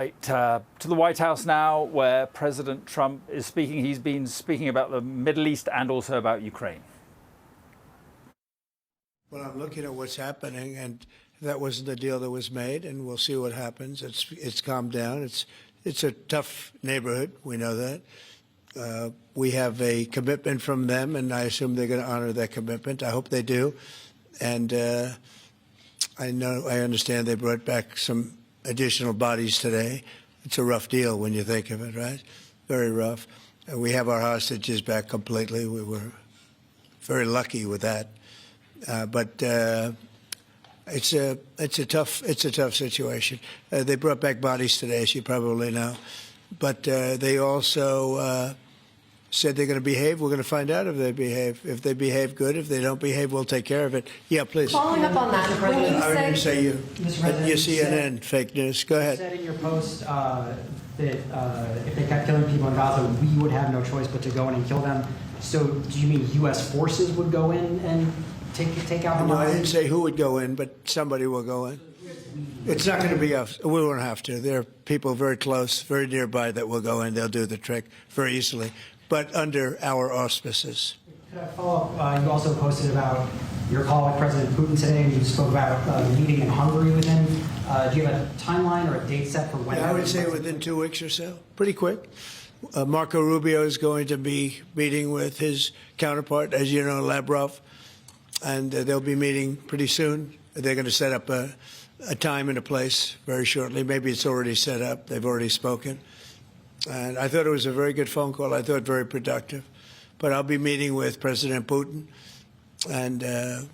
Right, to the White House now, where President Trump is speaking. He's been speaking about the Middle East and also about Ukraine. Well, I'm looking at what's happening, and that wasn't the deal that was made, and we'll see what happens. It's calmed down. It's a tough neighborhood. We know that. We have a commitment from them, and I assume they're going to honor that commitment. I hope they do. And I understand they brought back some additional bodies today. It's a rough deal when you think of it, right? Very rough. And we have our hostages back completely. We were very lucky with that. But it's a tough situation. They brought back bodies today, as you probably know. But they also said they're going to behave. We're going to find out if they behave. If they behave good, if they don't behave, we'll take care of it. Yeah, please. Following up on that, when you I didn't say you. Your CNN fake news. Go ahead. You said in your post that if they kept killing people in Gaza, we would have no choice but to go in and kill them. So do you mean U.S. forces would go in and take out Hamas? No, I didn't say who would go in, but somebody will go in. It's not going to be us. We won't have to. There are people very close, very nearby that will go in. They'll do the trick very easily, but under our auspices. Could I follow up? You also posted about your call with President Putin today, and you spoke about the meeting in Hungary with him. Do you have a timeline or a date set for when? Yeah, I would say within 2 weeks or so. Pretty quick. Marco Rubio is going to be meeting with his counterpart, as you know, Lavrov, and they'll be meeting pretty soon. They're going to set up a time and a place very shortly. Maybe it's already set up. They've already spoken. And I thought it was a very good phone call. I thought very productive. But I'll be meeting with President Putin, and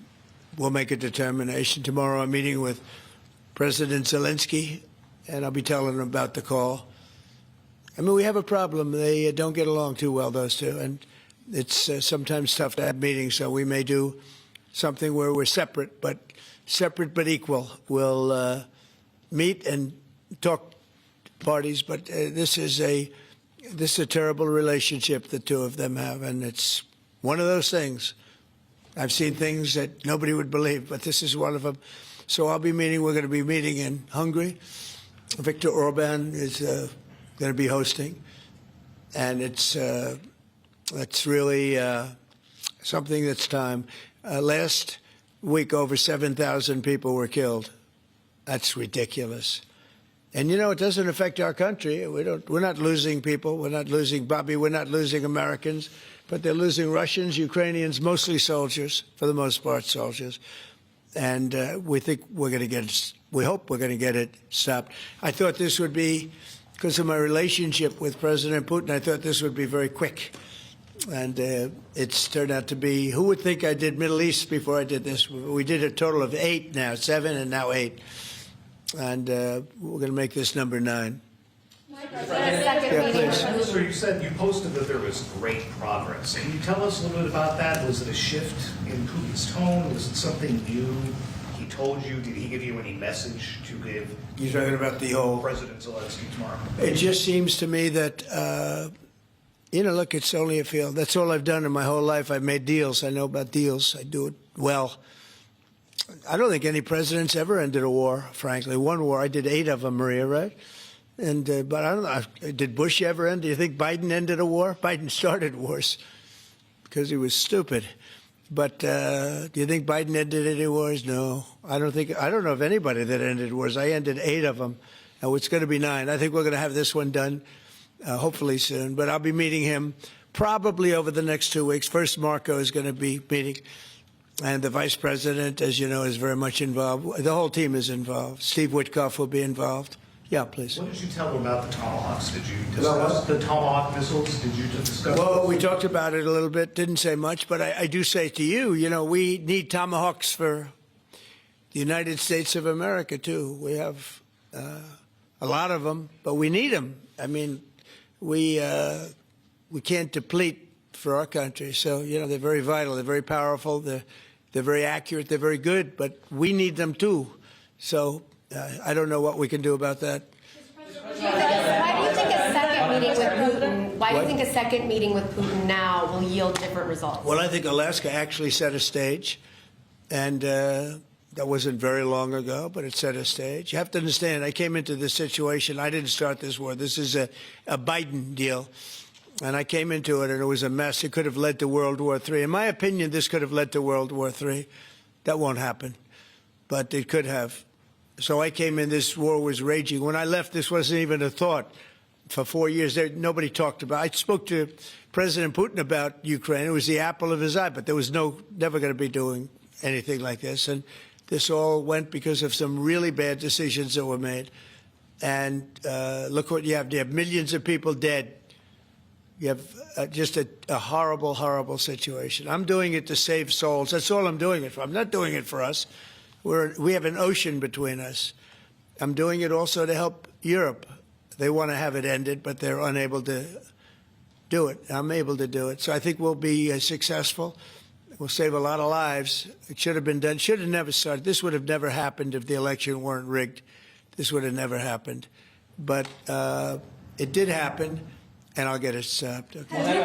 we'll make a determination. Tomorrow I'm meeting with President Zelenskyy, and I'll be telling him about the call. I mean, we have a problem. They don't get along too well, those two, and it's sometimes tough to have meetings, so we may do something where we're separate but equal. We'll meet and talk parties, but this is a terrible relationship the two of them have, and it's one of those things. I've seen things that nobody would believe, but this is one of them. So I'll be meeting. We're going to be meeting in Hungary. Viktor Orban is going to be hosting, and it's really something that's time. Last week, over 7,000 people were killed. That's ridiculous. And, you know, it doesn't affect our country. We're not losing people. We're not losing Bobby. We're not losing Americans. But they're losing Russians, Ukrainians, mostly soldiers, for the most part, soldiers. And we think we're going to get it. We hope we're going to get it stopped. I thought this would be, because of my relationship with President Putin, I thought this would be very quick. And it's turned out to be, who would think I did Middle East before I did this? We did a total of 8 now, 7 and now 8. And we're going to make this number 9. Yeah, please. So you said you posted that there was great progress. Can you tell us a little bit about that? Was it a shift in Putin's tone? Was it something new he told you? Did he give you any message to give? You're talking about the whole President Zelenskyy tomorrow. It just seems to me that, you know, look, it's only a field. That's all I've done in my whole life. I've made deals. I know about deals. I do it well. I don't think any president's ever ended a war, frankly. One war, I did 8 of them, Maria, right? And but I don't know, did Bush ever end? Do you think Biden ended a war? Biden started wars because he was stupid. But do you think Biden ended any wars? No, I don't think. I don't know of anybody that ended wars. I ended 8 of them, and it's going to be 9. I think we're going to have this one done, hopefully soon. But I'll be meeting him probably over the next 2 weeks. First, Marco is going to be meeting. And the vice president, as you know, is very much involved. The whole team is involved. Steve Witkoff will be involved. Yeah, please. What did you tell them about the Tomahawks? Did you discuss the Tomahawk missiles? Did you discuss? Well, we talked about it a little bit. Didn't say much, but I do say to you, you know, we need Tomahawks for the United States of America, too. We have a lot of them, but we need them. I mean, we can't deplete for our country. So, you know, they're very vital. They're very powerful. They're very accurate. They're very good, but we need them, too. So I don't know what we can do about that. Why do you think a second meeting with Putin? Why do you think a second meeting with Putin now will yield different results? Well, I think Alaska actually set a stage, and That wasn't very long ago, but it set a stage. You have to understand, I came into this situation. I didn't start this war. This is a Biden deal. And I came into it, and it was a mess. It could have led to World War III. In my opinion, this could have led to World War III. That won't happen, but it could have. So I came in, this war was raging. When I left, this wasn't even a thought. For 4 years, nobody talked about it. I spoke to President Putin about Ukraine. It was the apple of his eye, but there was never going to be doing anything like this. And this all went because of some really bad decisions that were made. And look what you have. You have millions of people dead. You have just a horrible, horrible situation. I'm doing it to save souls. That's all I'm doing it for. I'm not doing it for us. We have an ocean between us. I'm doing it also to help Europe. They want to have it ended, but they're unable to do it. I'm able to do it. So I think we'll be successful. We'll save a lot of lives. It should have been done. Should have never started. This would have never happened if the election weren't rigged. This would have never happened. But it did happen, and I'll get it stopped. Okay?